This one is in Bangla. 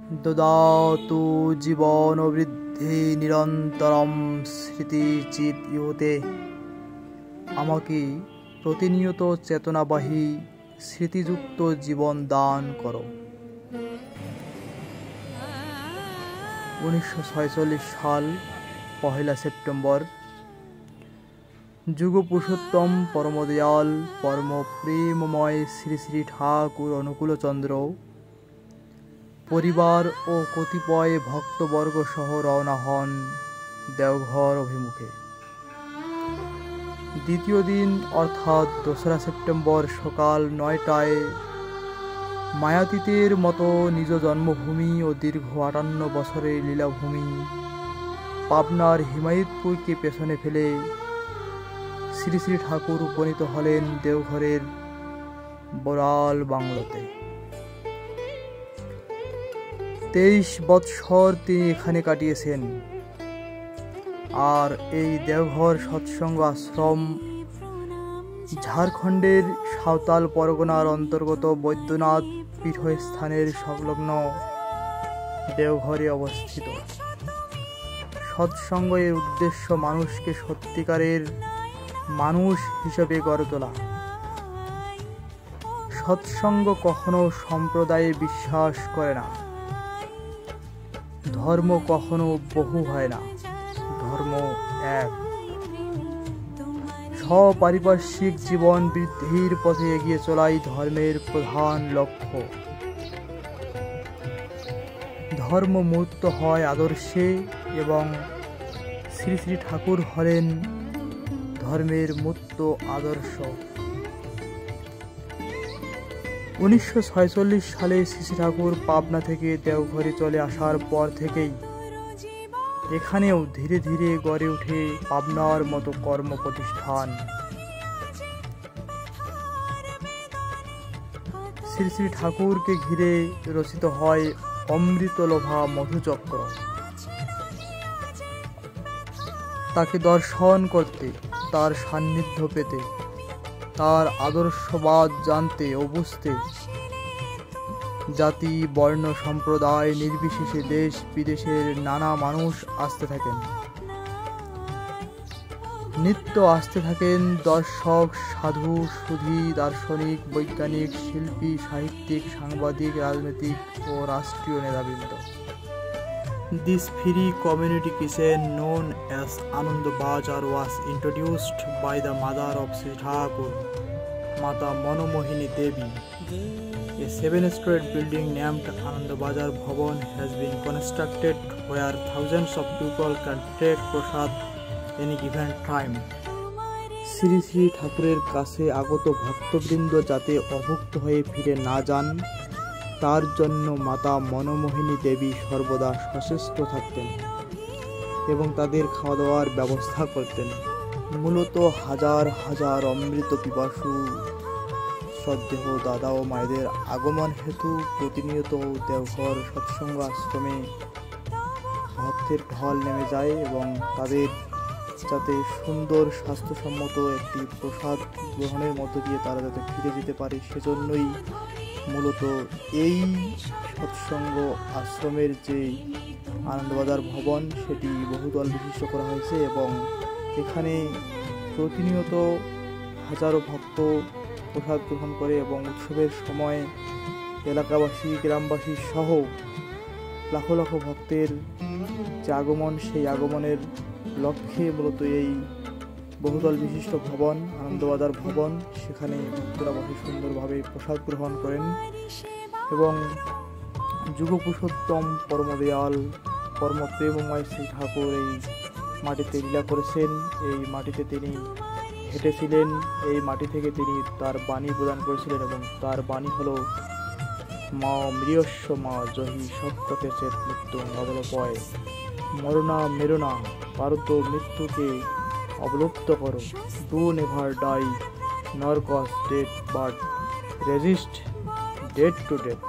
দদাতু জীবন বৃদ্ধি নিরন্তরম স্মৃতিচিত ইহতে। আমাকে প্রতিনিয়ত চেতনাবাহী স্মৃতিযুক্ত জীবন দান করো। 1946 সাল 1 সেপ্টেম্বর। যুগপুরুষোত্তম পরমদয়াল পরম প্রেমময় শ্রী শ্রী ঠাকুর অনুকূলচন্দ্র পরিবার ও কতিপয় ভক্তবর্গ সহ রওনা হন দেওঘর অভিমুখে। দ্বিতীয় দিন অর্থাৎ 2 সেপ্টেম্বর সকাল 9টায় মায়াতীতের মতো নিজ জন্মভূমি ও দীর্ঘ 58 বছরের লীলাভূমি পাবনার হিমায়তপুরকে পেছনে ফেলে শ্রী শ্রী ঠাকুর উপনীত হলেন দেওঘরের বড়াল বাংলোতে। 23 বৎসর তিনি এখানে কাটিয়েছেন। আর এই দেওঘর সৎসঙ্গ আশ্রম ঝাড়খণ্ডের সাঁওতাল পরগনার অন্তর্গত বৈদ্যনাথ পীঠস্থানের সংলগ্ন দেওঘরে অবস্থিত। সৎসঙ্গ এর উদ্দেশ্য মানুষকে সত্যিকারের মানুষ হিসেবে গড়ে তোলা। সৎসঙ্গ কখনো সম্প্রদায়ে বিশ্বাস করে না। ধর্ম কখনো বহু হয় না, ধর্ম এক। সপারিপার্শ্বিক জীবন বৃদ্ধির পথে এগিয়ে চলাই ধর্মের প্রধান লক্ষ্য। ধর্ম মূর্ত হয় আদর্শে এবং শ্রী শ্রী ঠাকুর হলেন ধর্মের মূর্ত আদর্শ। 1946 সালে শ্রী শ্রী ঠাকুর পাবনা থেকে দেওঘরে চলে আসার পর থেকেই এখানেও ধীরে ধীরে গড়ে ওঠে পাবনার মতো কর্ম প্রতিষ্ঠান। শ্রী শ্রী ঠাকুরকে ঘিরে রচিত হয় অমৃতলোভা মধুচক্র। তাকে দর্শন করতে, তার সান্নিধ্য পেতে, তার আদর্শবাদ জানতে ও বুঝতে জাতি বর্ণ সম্প্রদায় নির্বিশেষে দেশ বিদেশের নানা মানুষ আসতে থাকেন। নিত্য আসতে থাকেন দর্শক, সাধু, সুধী, দার্শনিক, বৈজ্ঞানিক, শিল্পী, সাহিত্যিক, সাংবাদিক, রাজনৈতিক ও রাষ্ট্রীয় নেতাবৃন্দ। This free community kitchen known as Anand Bazar was introduced by the mother of Sri Thakur, Mata Manomohini Devi. A 7-story building named Anand Bazar Bhavan has been constructed where thousands of people can take prasad any given time. Shri Shri ঠাকুরের কাছে আগত ভক্তবৃন্দ যাতে অভুক্ত হয়ে ফিরে না যান তার জন্য মাতা মনোমোহিনী দেবী সর্বদা সচেষ্ট থাকতেন এবং তাদের খাওয়া দাওয়ার ব্যবস্থা করতেন। মূলত হাজার হাজার অমৃত পিপাসু শ্রদ্ধেয় দাদা ও মায়েদের আগমন হেতু প্রতিনিয়ত দেওঘর সৎসঙ্গ আশ্রমে ভক্তের ঢল নেমে যায় এবং তাদের যাতে সুন্দর স্বাস্থ্যসম্মত একটি প্রসাদ গ্রহণের মধ্য দিয়ে তারা যাতে ফিরে যেতে পারে সেজন্যই মূলত এই সৎসঙ্গ আশ্রমের যে আনন্দবাজার ভবন সেটি বহুতল বিশিষ্ট করা হয়েছে এবং এখানে প্রতিনিয়ত হাজারো ভক্ত প্রসাদ গ্রহণ করে এবং উৎসবের সময় এলাকাবাসী, গ্রামবাসী সহ লাখো লাখো ভক্তের যে আগমন, সেই আগমনের লক্ষ্যে মূলত এই বহুতল বিশিষ্ট ভবন আনন্দবাজার ভবন, সেখানে ভক্তরা বসে সুন্দরভাবে প্রসাদ গ্রহণ করেন এবং যুগপুরুষোত্তম পরমদয়াল পরম প্রেমময় শ্রী ঠাকুর এই মাটিতে লীলা করেছেন। এই মাটিতে তিনি হেঁটেছিলেন, এই মাটি থেকে তিনি তার বাণী প্রদান করেছিলেন এবং তার বাণী হল মা মৃয়স্ব মা জহি সত্যতে চেত মৃত্যু অবলপয় মরণা মেরোনা পারত মৃত্যুকে অবলুপ্ত করো। Do never die nor cause death but resist death to death.